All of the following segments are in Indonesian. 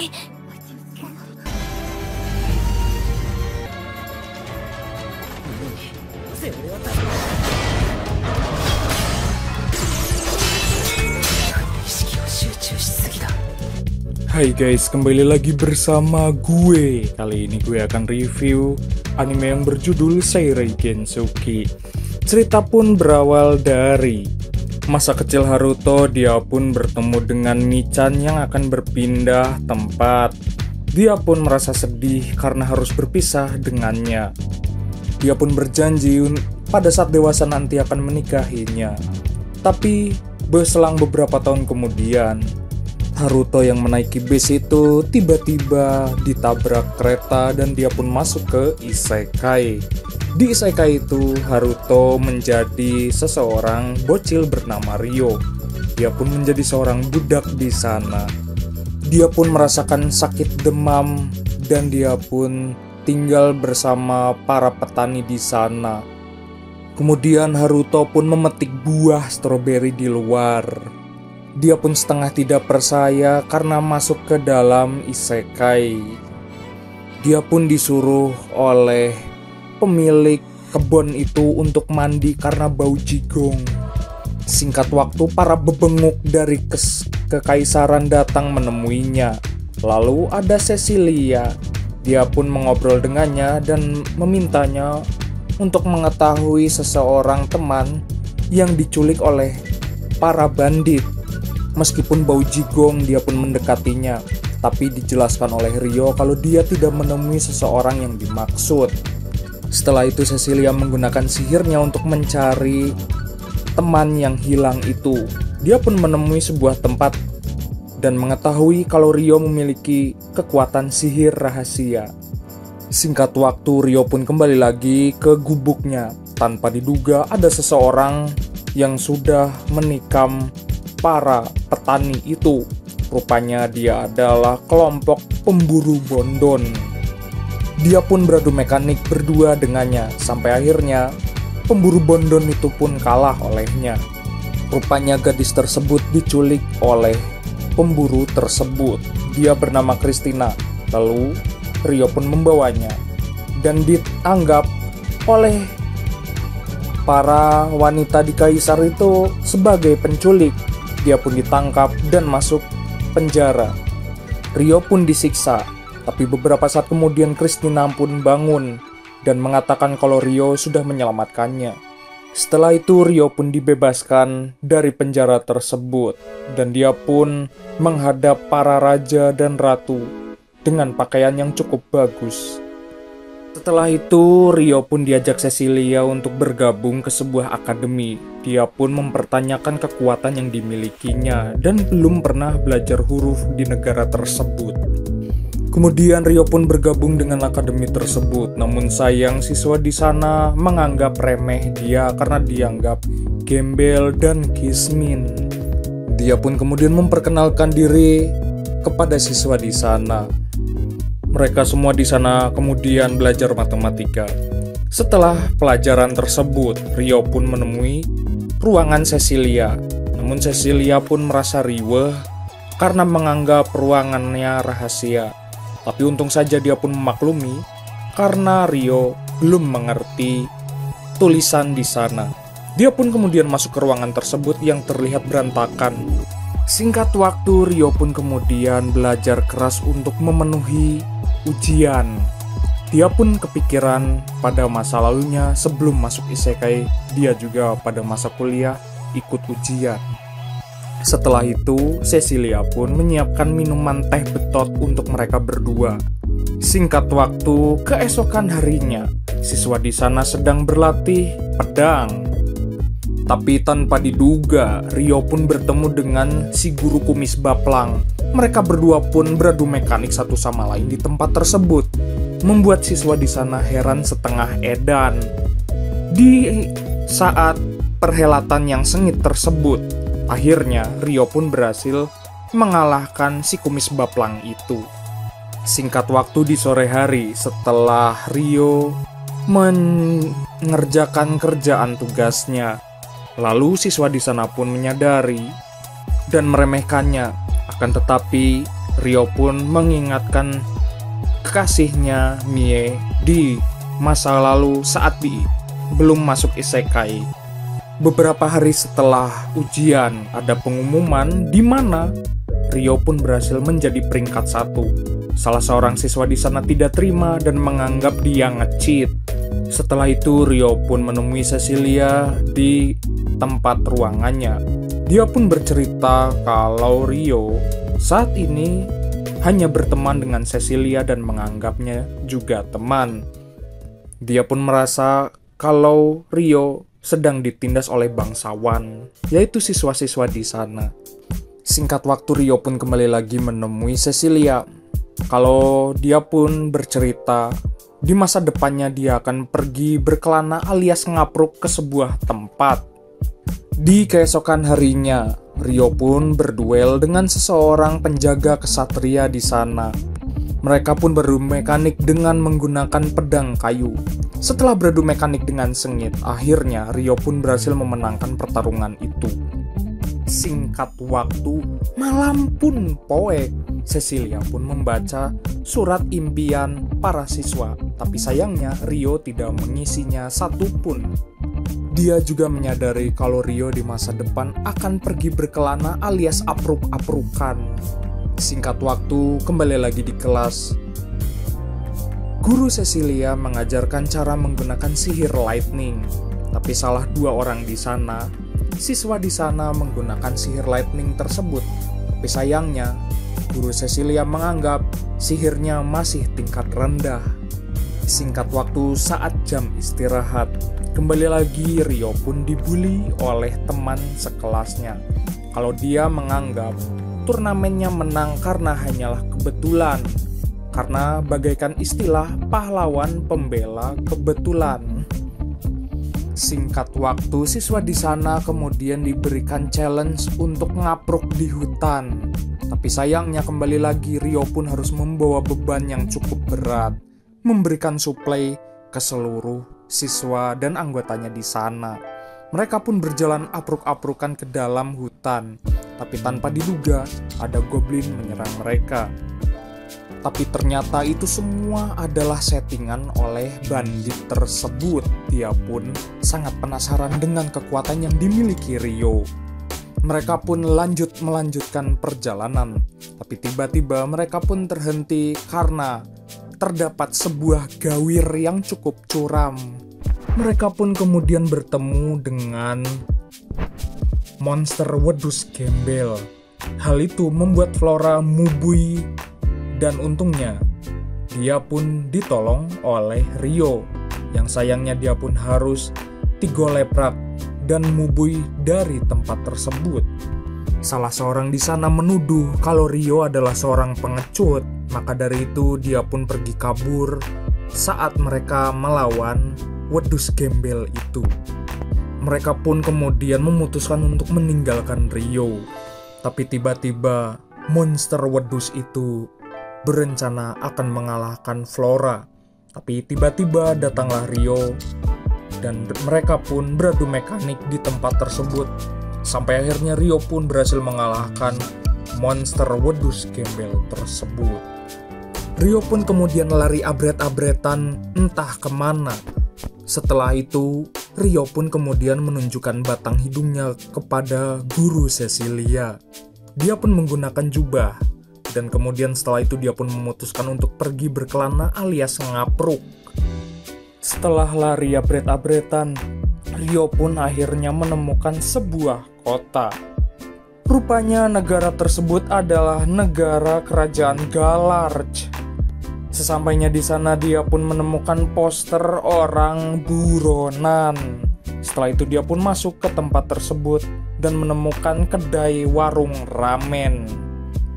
Hai guys, kembali lagi bersama gue. Kali ini gue akan review anime yang berjudul Seirei Gensuki. Cerita pun berawal dari masa kecil Haruto. Dia pun bertemu dengan Michan yang akan berpindah tempat. Dia pun merasa sedih karena harus berpisah dengannya. Dia pun berjanji pada saat dewasa nanti akan menikahinya. Tapi berselang beberapa tahun kemudian, Haruto yang menaiki bis itu tiba-tiba ditabrak kereta dan dia pun masuk ke isekai. Di isekai itu, Haruto menjadi seseorang bocil bernama Ryo. Dia pun menjadi seorang budak di sana. Dia pun merasakan sakit demam dan dia pun tinggal bersama para petani di sana. Kemudian Haruto pun memetik buah stroberi di luar. Dia pun setengah tidak percaya karena masuk ke dalam isekai. Dia pun disuruh oleh pemilik kebun itu untuk mandi karena bau jigong. Singkat waktu, para bebenguk dari kekaisaran datang menemuinya. Lalu ada Cecilia. Dia pun mengobrol dengannya dan memintanya untuk mengetahui seseorang teman yang diculik oleh para bandit. Meskipun bau jigong, dia pun mendekatinya, tapi dijelaskan oleh Ryo kalau dia tidak menemui seseorang yang dimaksud. Setelah itu Cecilia menggunakan sihirnya untuk mencari teman yang hilang itu. Dia pun menemui sebuah tempat dan mengetahui kalau Ryo memiliki kekuatan sihir rahasia. Singkat waktu, Ryo pun kembali lagi ke gubuknya. Tanpa diduga ada seseorang yang sudah menikam para petani itu. Rupanya dia adalah kelompok pemburu bondon. Dia pun beradu mekanik berdua dengannya, sampai akhirnya pemburu bondon itu pun kalah olehnya. Rupanya gadis tersebut diculik oleh pemburu tersebut. Dia bernama Christina. Lalu Ryo pun membawanya dan dianggap oleh para wanita di kaisar itu sebagai penculik. Dia pun ditangkap dan masuk penjara. Ryo pun disiksa, tapi beberapa saat kemudian Christina pun bangun dan mengatakan kalau Ryo sudah menyelamatkannya. Setelah itu Ryo pun dibebaskan dari penjara tersebut dan dia pun menghadap para raja dan ratu dengan pakaian yang cukup bagus. Setelah itu, Ryo pun diajak Cecilia untuk bergabung ke sebuah akademi. Dia pun mempertanyakan kekuatan yang dimilikinya dan belum pernah belajar huruf di negara tersebut. Kemudian Ryo pun bergabung dengan akademi tersebut. Namun sayang, siswa di sana menganggap remeh dia karena dianggap gembel dan kismin. Dia pun kemudian memperkenalkan diri kepada siswa di sana. Mereka semua di sana kemudian belajar matematika. Setelah pelajaran tersebut, Ryo pun menemui ruangan Cecilia. Namun Cecilia pun merasa riweh karena menganggap ruangannya rahasia. Tapi untung saja dia pun memaklumi karena Ryo belum mengerti tulisan di sana. Dia pun kemudian masuk ke ruangan tersebut yang terlihat berantakan. Singkat waktu, Ryo pun kemudian belajar keras untuk memenuhi ujian. Dia pun kepikiran pada masa lalunya sebelum masuk isekai. Dia juga pada masa kuliah ikut ujian. Setelah itu, Cecilia pun menyiapkan minuman teh betot untuk mereka berdua. Singkat waktu, keesokan harinya, siswa di sana sedang berlatih pedang. Tapi tanpa diduga, Ryo pun bertemu dengan si guru kumis baplang. Mereka berdua pun beradu mekanik satu sama lain di tempat tersebut, membuat siswa di sana heran setengah edan. Di saat perhelatan yang sengit tersebut, akhirnya Ryo pun berhasil mengalahkan si kumis baplang itu. Singkat waktu di sore hari, setelah Ryo mengerjakan kerjaan tugasnya, lalu siswa di sana pun menyadari dan meremehkannya. Akan tetapi Ryo pun mengingatkan kekasihnya Mie di masa lalu saat belum masuk isekai. Beberapa hari setelah ujian, ada pengumuman di mana Ryo pun berhasil menjadi peringkat 1. Salah seorang siswa di sana tidak terima dan menganggap dia nge-cheat. Setelah itu Ryo pun menemui Cecilia di tempat ruangannya. Dia pun bercerita kalau Ryo saat ini hanya berteman dengan Cecilia dan menganggapnya juga teman. Dia pun merasa kalau Ryo sedang ditindas oleh bangsawan, yaitu siswa-siswa di sana. Singkat waktu Ryo pun kembali lagi menemui Cecilia. Kalau dia pun bercerita, di masa depannya dia akan pergi berkelana alias ngapruk ke sebuah tempat. Di keesokan harinya, Ryo pun berduel dengan seseorang penjaga kesatria di sana. Mereka pun beradu mekanik dengan menggunakan pedang kayu. Setelah beradu mekanik dengan sengit, akhirnya Ryo pun berhasil memenangkan pertarungan itu. Singkat waktu, malam pun poek. Cecilia pun membaca surat impian para siswa, tapi sayangnya Ryo tidak mengisinya satupun. Dia juga menyadari kalau Ryo di masa depan akan pergi berkelana alias apruk-aprukan. Singkat waktu, kembali lagi di kelas. Guru Cecilia mengajarkan cara menggunakan sihir lightning, tapi salah 2 orang di sana. Siswa di sana menggunakan sihir lightning tersebut, tapi sayangnya Guru Cecilia menganggap sihirnya masih tingkat rendah. Singkat waktu saat jam istirahat, kembali lagi Ryo pun dibully oleh teman sekelasnya. Kalau dia menganggap turnamennya menang karena hanyalah kebetulan. Karena bagaikan istilah pahlawan pembela kebetulan. Singkat waktu, siswa di sana kemudian diberikan challenge untuk ngapruk di hutan. Tapi sayangnya kembali lagi Ryo pun harus membawa beban yang cukup berat, memberikan suplai ke seluruh siswa dan anggotanya di sana. Mereka pun berjalan apruk-aprukan ke dalam hutan, tapi tanpa diduga ada goblin menyerang mereka. Tapi ternyata itu semua adalah settingan oleh bandit tersebut. Dia pun sangat penasaran dengan kekuatan yang dimiliki Ryo. Mereka pun melanjutkan perjalanan. Tapi tiba-tiba mereka pun terhenti karena terdapat sebuah gawir yang cukup curam. Mereka pun kemudian bertemu dengan monster wedus gembel. Hal itu membuat Flora mubui. Dan untungnya, dia pun ditolong oleh Ryo, yang sayangnya dia pun harus tigoleprak dan mubui dari tempat tersebut. Salah seorang di sana menuduh kalau Ryo adalah seorang pengecut, maka dari itu dia pun pergi kabur saat mereka melawan wedus gembel itu. Mereka pun kemudian memutuskan untuk meninggalkan Ryo. Tapi tiba-tiba monster wedus itu berencana akan mengalahkan Flora. Tapi tiba-tiba datanglah Ryo dan mereka pun beradu mekanik di tempat tersebut. Sampai akhirnya Ryo pun berhasil mengalahkan monster wedus gembel tersebut. Ryo pun kemudian lari abret-abretan entah kemana. Setelah itu, Ryo pun kemudian menunjukkan batang hidungnya kepada Guru Cecilia. Dia pun menggunakan jubah. Dan kemudian setelah itu dia pun memutuskan untuk pergi berkelana alias ngapruk. Setelah lari abret-abretan, Ryo pun akhirnya menemukan sebuah kota. Rupanya negara tersebut adalah negara kerajaan Galarj. Sesampainya di sana dia pun menemukan poster orang buronan. Setelah itu dia pun masuk ke tempat tersebut dan menemukan kedai warung ramen.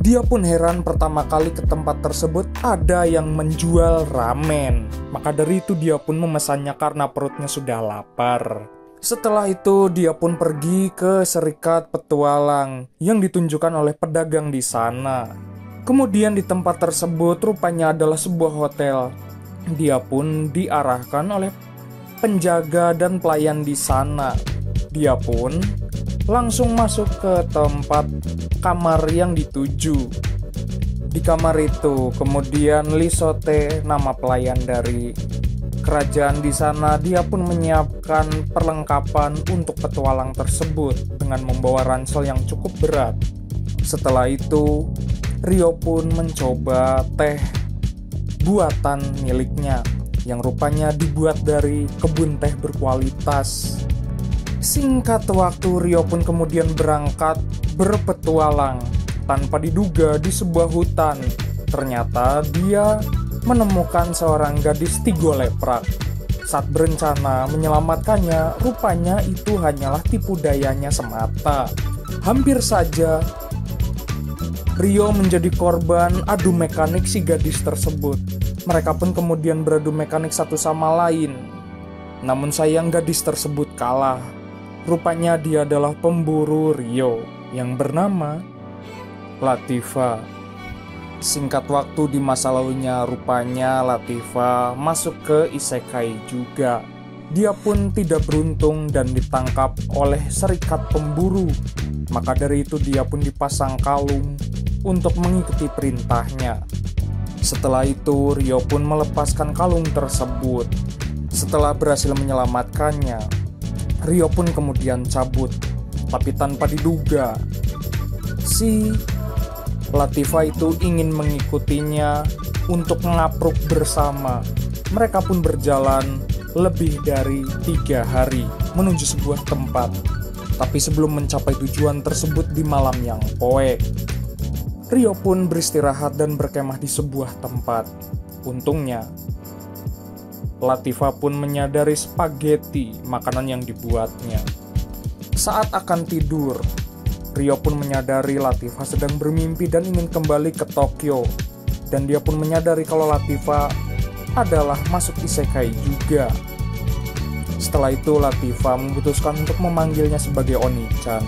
Dia pun heran pertama kali ke tempat tersebut ada yang menjual ramen. Maka dari itu dia pun memesannya karena perutnya sudah lapar. Setelah itu dia pun pergi ke serikat petualang yang ditunjukkan oleh pedagang di sana. Kemudian di tempat tersebut rupanya adalah sebuah hotel. Dia pun diarahkan oleh penjaga dan pelayan di sana. Dia pun langsung masuk ke tempat kamar yang dituju. Di kamar itu, kemudian Lee Sotae, nama pelayan dari kerajaan di sana, dia pun menyiapkan perlengkapan untuk petualang tersebut dengan membawa ransel yang cukup berat. Setelah itu, Ryo pun mencoba teh buatan miliknya yang rupanya dibuat dari kebun teh berkualitas. Singkat waktu, Ryo pun kemudian berangkat berpetualang. Tanpa diduga di sebuah hutan, ternyata dia menemukan seorang gadis tigo leprak. Saat berencana menyelamatkannya, rupanya itu hanyalah tipu dayanya semata. Hampir saja Ryo menjadi korban adu mekanik si gadis tersebut. Mereka pun kemudian beradu mekanik satu sama lain. Namun sayang gadis tersebut kalah. Rupanya dia adalah pemburu Ryo yang bernama Latifah. Singkat waktu di masa lalunya, rupanya Latifah masuk ke isekai juga. Dia pun tidak beruntung dan ditangkap oleh serikat pemburu. Maka dari itu dia pun dipasang kalung untuk mengikuti perintahnya. Setelah itu Ryo pun melepaskan kalung tersebut. Setelah berhasil menyelamatkannya, Ryo pun kemudian cabut. Tapi tanpa diduga, si Latifah itu ingin mengikutinya untuk ngapruk bersama. Mereka pun berjalan lebih dari 3 hari menuju sebuah tempat. Tapi sebelum mencapai tujuan tersebut di malam yang poek, Ryo pun beristirahat dan berkemah di sebuah tempat. Untungnya, Latifah pun menyadari spaghetti makanan yang dibuatnya. Saat akan tidur, Ryo pun menyadari Latifah sedang bermimpi dan ingin kembali ke Tokyo. Dan dia pun menyadari kalau Latifah adalah masuk isekai juga. Setelah itu Latifah memutuskan untuk memanggilnya sebagai Oni-chan.